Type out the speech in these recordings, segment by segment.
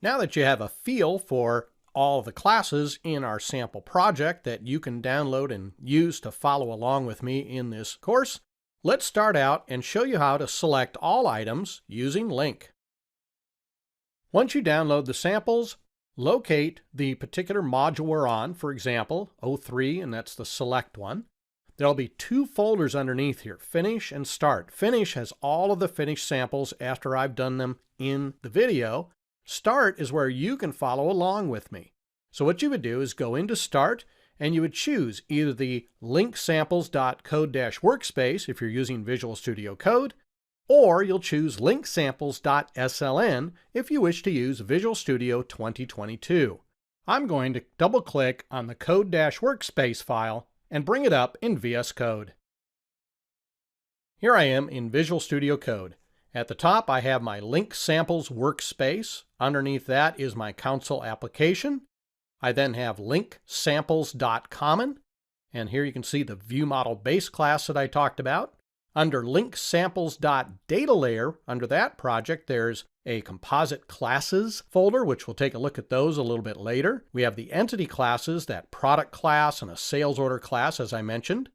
Now that you have a feel for all the classes in our sample project that you can download and use to follow along with me in this course, let's start out and show you how to select all items using LINQ. Once you download the samples, locate the particular module we're on, for example, 03, and that's the select one. There'll be two folders underneath here, Finish and Start. Finish has all of the finished samples after I've done them in the video. Start is where you can follow along with me. So what you would do is go into Start, and you would choose either the LINQ samples.code-workspace if you're using Visual Studio Code, or you'll choose LINQ samples.sln if you wish to use Visual Studio 2022. I'm going to double-click on the code-workspace file and bring it up in VS Code. Here I am in Visual Studio Code. At the top, I have my LINQ samples workspace. Underneath that is my console application. I then have LINQ samples.common, and here you can see the ViewModel base class that I talked about. Under LINQ samples.datalayer, under that project, there's a composite classes folder, which we'll take a look at those a little bit later. We have the entity classes, that product class and a sales order class, as I mentioned.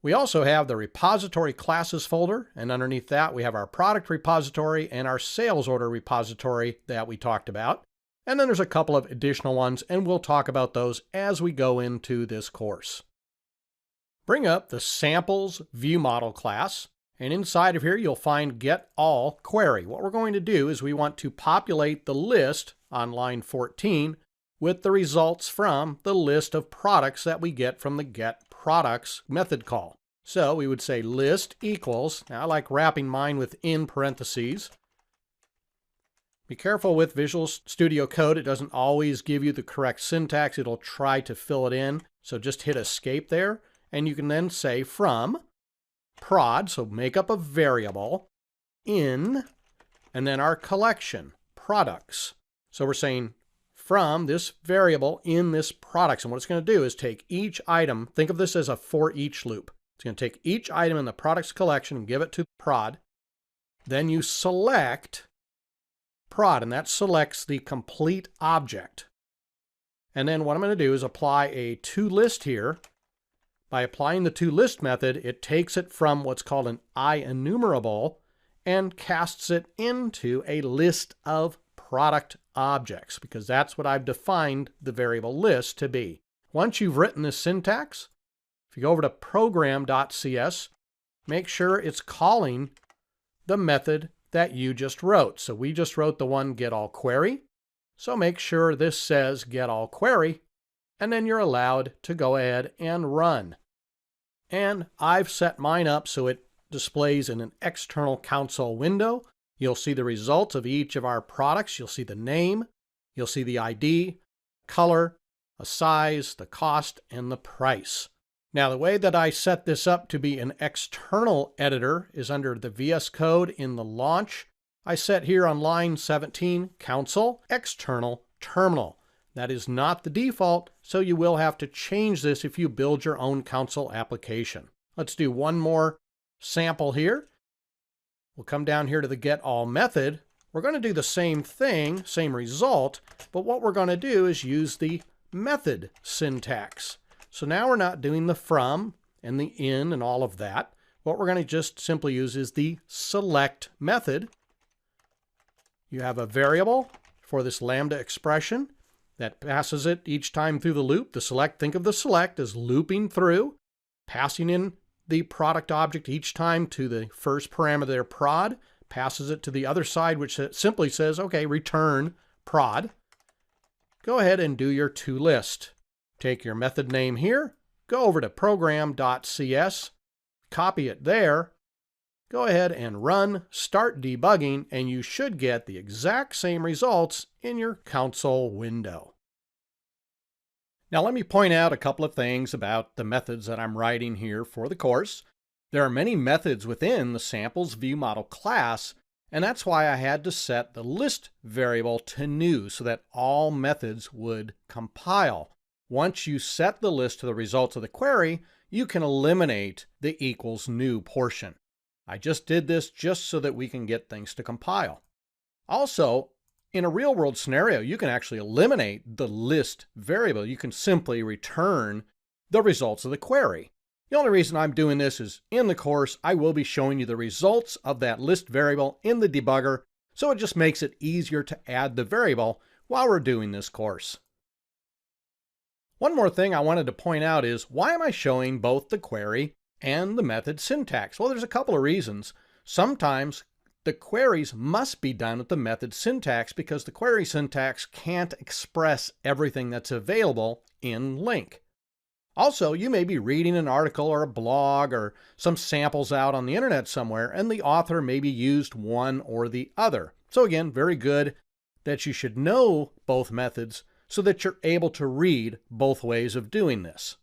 We also have the repository classes folder, and underneath that we have our product repository and our sales order repository that we talked about. And then there's a couple of additional ones, and we'll talk about those as we go into this course. Bring up the samples ViewModel class, and inside of here you'll find Get All Query. What we're going to do is we want to populate the list on line 14 with the results from the list of products that we get from the Get Products method call. So we would say list equals, now I like wrapping mine within parentheses. Be careful with Visual Studio Code, it doesn't always give you the correct syntax, it'll try to fill it in, so just hit escape there, and you can then say from prod, so make up a variable, in, and then our collection, products. So we're saying from this variable in this products, and what it's going to do is take each item, think of this as a for each loop. It's going to take each item in the products collection and give it to prod. Then you select prod, and that selects the complete object. And then what I'm going to do is apply a toList here. By applying the toList method, it takes it from what's called an IEnumerable and casts it into a list of product objects, because that's what I've defined the variable list to be. Once you've written this syntax, if you go over to program.cs, make sure it's calling the method that you just wrote. So we just wrote the one getAllQuery. So make sure this says getAllQuery, and then you're allowed to go ahead and run. And I've set mine up so it displays in an external console window. You'll see the results of each of our products. You'll see the name, you'll see the ID, color, a size, the cost, and the price. Now, the way that I set this up to be an external editor is under the VS Code in the launch. I set here on line 17, console, external terminal. That is not the default, so you will have to change this if you build your own console application. Let's do one more sample here. We'll come down here to the getAll method. We're going to do the same thing, same result, but what we're going to do is use the method syntax. So now we're not doing the from and the in and all of that. What we're going to just simply use is the select method. You have a variable for this lambda expression that passes it each time through the loop. The select, think of the select as looping through, passing in the product object each time to the first parameter there, prod, passes it to the other side, which simply says, okay, return prod. Go ahead and do your toList. Take your method name here, go over to program.cs, copy it there, go ahead and run, start debugging, and you should get the exact same results in your console window. Now let me point out a couple of things about the methods that I'm writing here for the course. There are many methods within the samples ViewModel class, and that's why I had to set the list variable to new so that all methods would compile. Once you set the list to the results of the query, you can eliminate the equals new portion. I just did this just so that we can get things to compile. Also, In a real-world scenario, you can actually eliminate the list variable. You can simply return the results of the query. The only reason I'm doing this is in the course, I will be showing you the results of that list variable in the debugger, so it just makes it easier to add the variable while we're doing this course. One more thing I wanted to point out is, why am I showing both the query and the method syntax? Well, there's a couple of reasons. Sometimes the queries must be done with the method syntax because the query syntax can't express everything that's available in LINQ. Also, you may be reading an article or a blog or some samples out on the internet somewhere, and the author maybe used one or the other. So again, very good that you should know both methods so that you're able to read both ways of doing this.